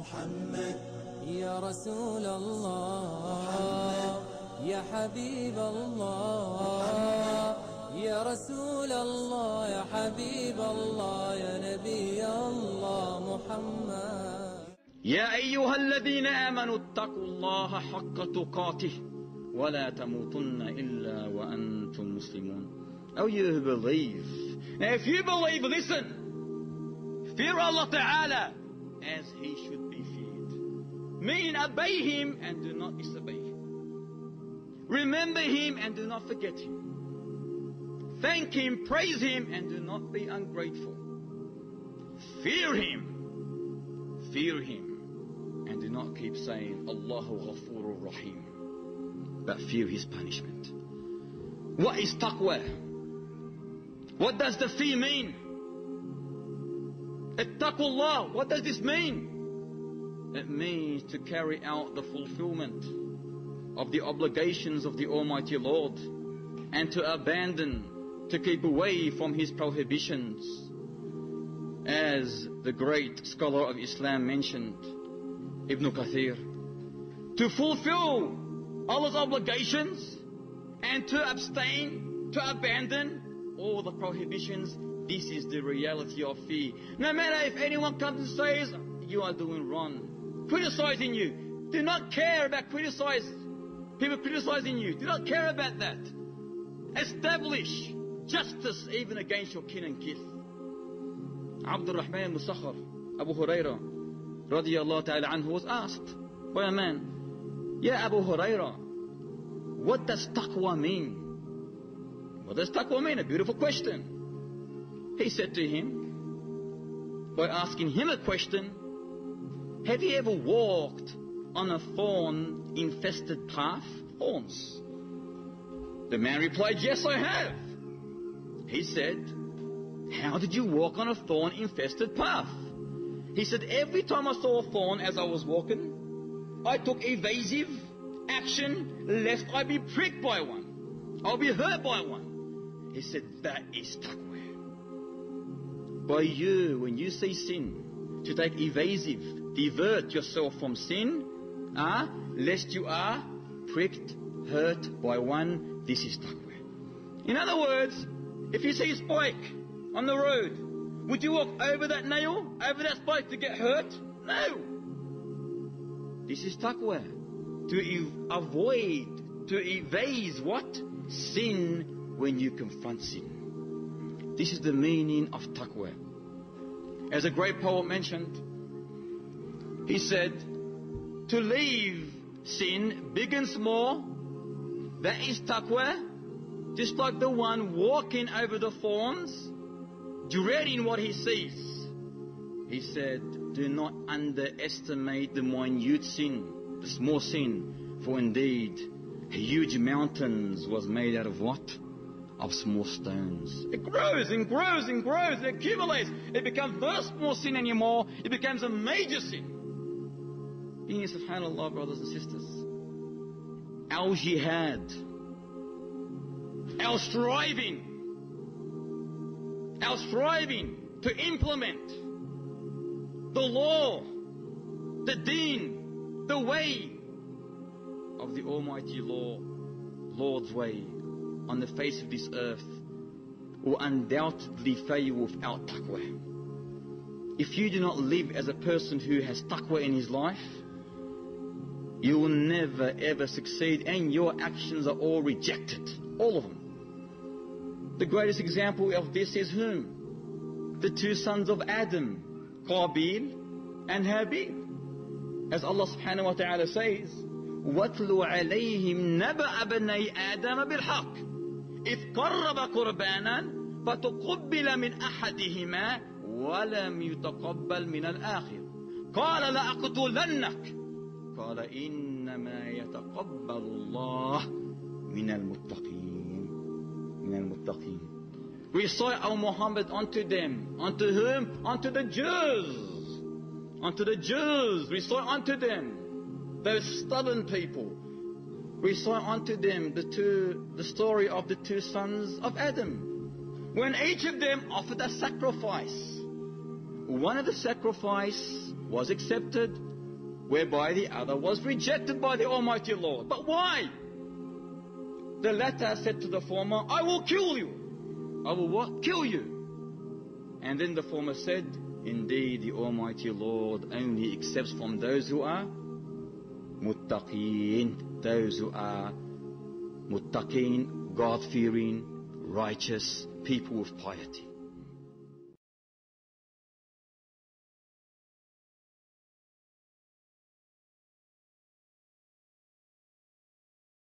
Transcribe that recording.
محمد يا رسول الله يا حبيب الله يا رسول الله يا حبيب الله يا نبي الله محمد. يا أيها الذين آمنوا اتقوا الله حق تقاته ولا تموتن إلا وأنتم مسلمون. Oh, you who believe. Now if you believe, listen. Fear Allah Ta'ala as He should be feared. Meaning obey Him and do not disobey Him. Remember Him and do not forget Him. Thank Him, praise Him and do not be ungrateful. Fear Him. Fear Him. And do not keep saying Allahu Ghafurur Rahim. But fear His punishment. What is taqwa? What does the fear mean? Ittaqullah, what does this mean? It means to carry out the fulfillment of the obligations of the Almighty Lord and to abandon, to keep away from His prohibitions. As the great scholar of Islam mentioned, Ibn Kathir, to fulfill Allah's obligations and to abstain, to abandon all the prohibitions. This is the reality of fear. No matter if anyone comes and says you are doing wrong, criticizing you, do not care about people criticizing you. Do not care about that. Establish justice even against your kin and kith. Abdul Rahman Musakhar, Abu Hurairah radiyallahu ta'ala anhu, was asked by a man, Ya Abu Hurairah, what does taqwa mean? What does taqwa mean? A beautiful question. He said to him, by asking him a question, have you ever walked on a thorn-infested path? Thorns. The man replied, yes, I have. He said, how did you walk on a thorn-infested path? He said, every time I saw a thorn as I was walking, I took evasive action lest I be pricked by one. I'll be hurt by one. He said, that is taqwa. By you, when you see sin, to take evasive, divert yourself from sin, lest you are pricked, hurt by one, this is taqwa. In other words, if you see a spike on the road, would you walk over that nail, over that spike to get hurt? No. This is taqwa. To avoid, to evade what? Sin when you confront sin. This is the meaning of taqwa. As a great poet mentioned, he said, to leave sin, big and small, that is taqwa, just like the one walking over the thorns, dreading what he sees. He said, do not underestimate the minute sin, the small sin, for indeed huge mountains was made out of what? Of small stones. It grows and grows and grows, it accumulates. It becomes not a small sin anymore, it becomes a major sin. Being subhanAllah, brothers and sisters, our jihad, our striving to implement the law, the deen, the way of the Almighty Lord's way on the face of this earth will undoubtedly fail without taqwa. If you do not live as a person who has taqwa in his life, you will never ever succeed, and your actions are all rejected. All of them. The greatest example of this is whom? The two sons of Adam, Qabil and Habil. As Allah subhanahu wa ta'ala says, وَاتْلُ عَلَيْهِمْ نَبَأَ بَنَيْ آدَمَ بِالْحَقِّ إِذْ قَرَّبَ قُرْبَانًا فَتُقُبِّلَ مِنْ أَحَدِهِمَا وَلَمْ يُتَقَبَّلْ مِنَ الْآخِرِ قَالَ لَأَقْتُلَنَّكَ قَالَ إِنَّمَا يَتَقَبَّلُ اللَّهُ مِنَ الْمُتَّقِينَ. Recite, O Muhammad, unto them. Unto whom? Unto the Jews. Unto the Jews. Recite unto them. Those stubborn people. Recite unto them the story of the two sons of Adam. When each of them offered a sacrifice. One of the sacrifice was accepted, whereby the other was rejected by the Almighty Lord. But why? The latter said to the former, I will kill you. I will what? Kill you. And then the former said, indeed the Almighty Lord only accepts from those who are muttaqeen, those who are muttaqeen, God-fearing, righteous people with piety.